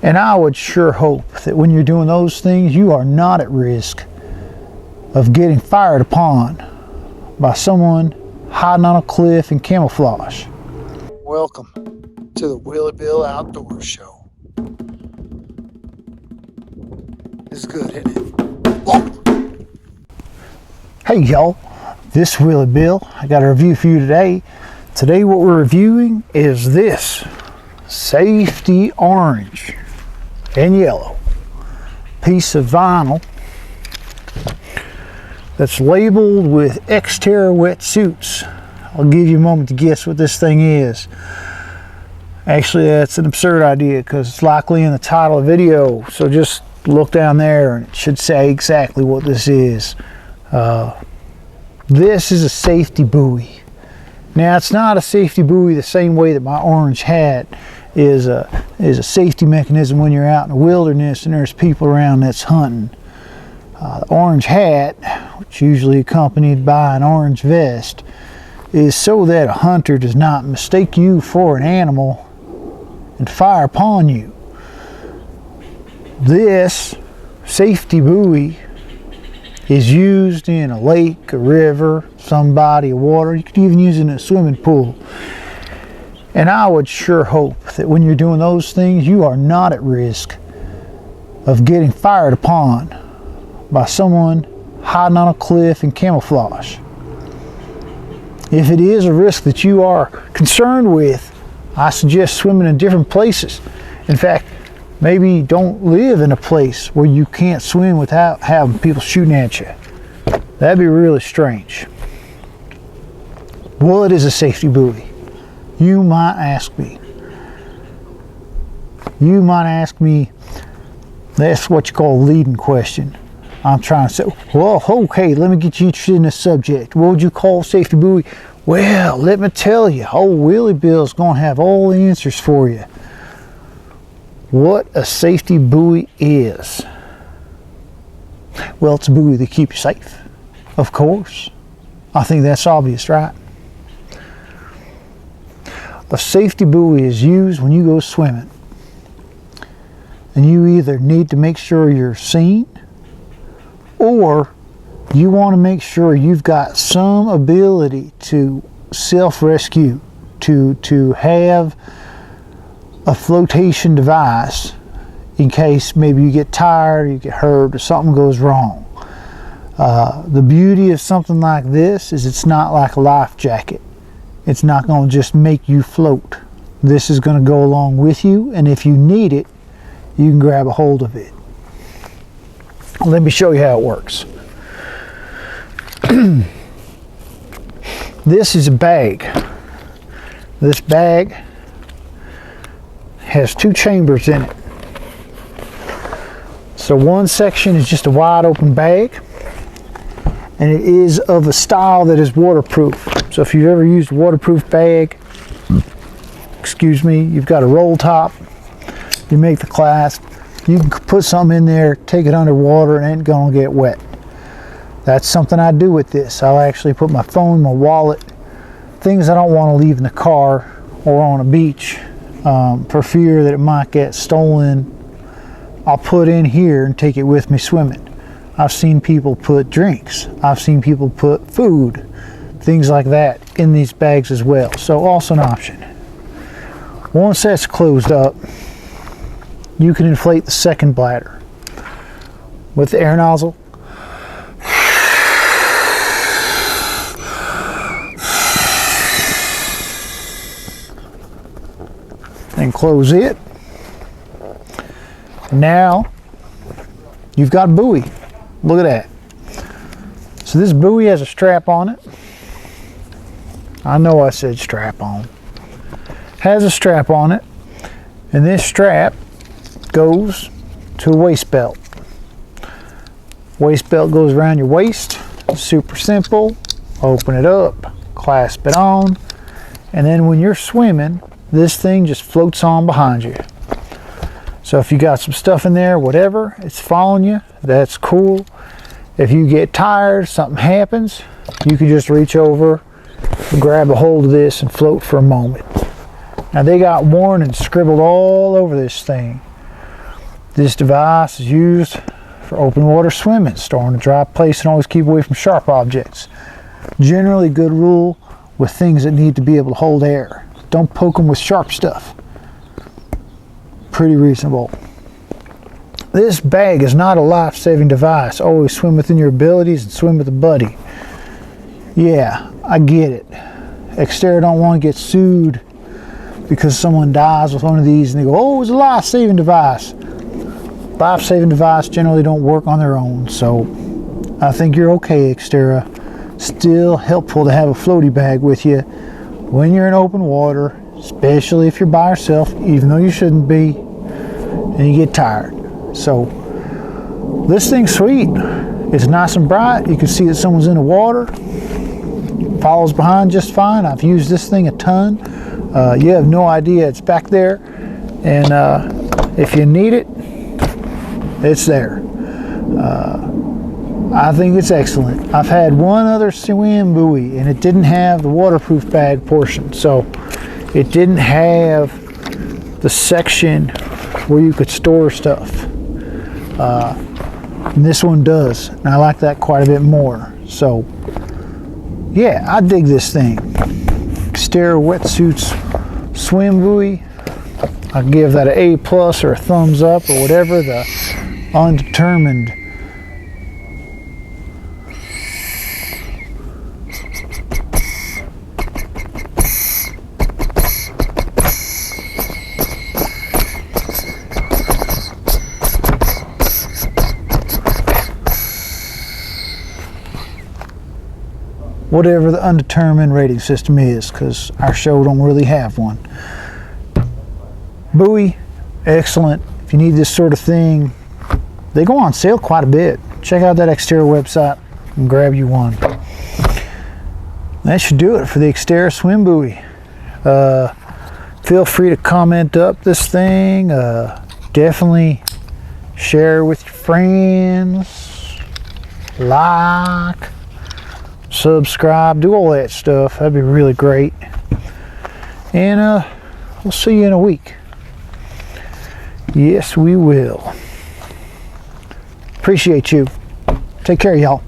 And I would sure hope that when you're doing those things, you are not at risk of getting fired upon by someone hiding on a cliff in camouflage. Welcome to the Willie Bill Outdoor Show. It's good, isn't it? Whoa. Hey y'all, this is Willie Bill. I got a review for you today. Today what we're reviewing is this safety orange and yellow piece of vinyl that's labeled with Xterra wetsuits. I'll give you a moment to guess what this thing is. Actually, that's an absurd idea because it's likely in the title of the video, so just look down there and it should say exactly what this is. This is a safety buoy. Now, it's not a safety buoy the same way that my orange hat is a safety mechanism when you're out in the wilderness and there's people around that's hunting. The orange hat, which is usually accompanied by an orange vest, is so that a hunter does not mistake you for an animal and fire upon you. This safety buoy is used in a lake, a river, some body of water. You could even use it in a swimming pool. And I would sure hope that when you're doing those things, you are not at risk of getting fired upon by someone hiding on a cliff in camouflage. If it is a risk that you are concerned with, I suggest swimming in different places. In fact, maybe don't live in a place where you can't swim without having people shooting at you. That'd be really strange. Well, it is a safety buoy. You might ask me. That's what you call a leading question. I'm trying to say, well, okay, let me get you interested in the subject. What would you call a safety buoy? Well, let me tell you, old Willie Bill's going to have all the answers for you. What a safety buoy is. Well, it's a buoy to keep you safe, of course. I think that's obvious, right? A safety buoy is used when you go swimming. And you either need to make sure you're seen, or you want to make sure you've got some ability to self-rescue, to have a flotation device in case maybe you get tired, you get hurt, or something goes wrong. The beauty of something like this is it's not like a life jacket. It's not going to just make you float. This is going to go along with you, and if you need it, you can grab a hold of it. Let me show you how it works. This is a bag. This bag has two chambers in it. So one section is just a wide open bag, and it is of a style that is waterproof. So if you've ever used a waterproof bag, you've got a roll top, you make the clasp, you can put something in there, take it underwater, and it ain't gonna get wet. That's something I do with this. I'll actually put my phone, my wallet, things I don't want to leave in the car or on a beach for fear that it might get stolen. I'll put in here and take it with me swimming. I've seen people put drinks. I've seen people put food, things like that in these bags as well. So also an option. Once that's closed up, you can inflate the second bladder with the air nozzle. And close it. Now you've got a buoy. Look at that. So this buoy has a strap on it. I know I said strap on. Has a strap on it, and this strap goes to a waist belt. Waist belt goes around your waist. Super simple. Open it up, clasp it on, and then when you're swimming, this thing just floats on behind you. So if you got some stuff in there, whatever, it's following you, that's cool. If you get tired, something happens, you can just reach over and grab a hold of this and float for a moment. Now they got warnings scribbled all over this thing. This device is used for open water swimming, store in a dry place, and always keep away from sharp objects. Generally good rule with things that need to be able to hold air. Don't poke them with sharp stuff. Pretty reasonable. This bag is not a life-saving device. Always swim within your abilities and swim with a buddy. Yeah, I get it. Xterra don't want to get sued because someone dies with one of these and they go, oh, it was a life-saving device. Life-saving devices generally don't work on their own, so I think you're okay, Xterra. Still helpful to have a floaty bag with you when you're in open water, especially if you're by yourself, even though you shouldn't be, and you get tired. So this thing's sweet. It's nice and bright. You can see that someone's in the water. Follows behind just fine. I've used this thing a ton. You have no idea it's back there, and if you need it, it's there. I think it's excellent. I've had one other swim buoy and it didn't have the waterproof bag portion, so it didn't have the section where you could store stuff. And this one does, and I like that quite a bit more. So yeah, I dig this thing. Xterra Wetsuits swim buoy. I'll give that an A+ or a thumbs up or whatever the undetermined rating system is, because our show don't really have one. Buoy, excellent. If you need this sort of thing, they go on sale quite a bit. Check out that Xterra website and grab you one. That should do it for the Xterra swim buoy. Feel free to comment up this thing. Definitely share with your friends. Like, subscribe, do all that stuff. That'd be really great. And we'll see you in a week. Yes, we will. Appreciate you. Take care, y'all.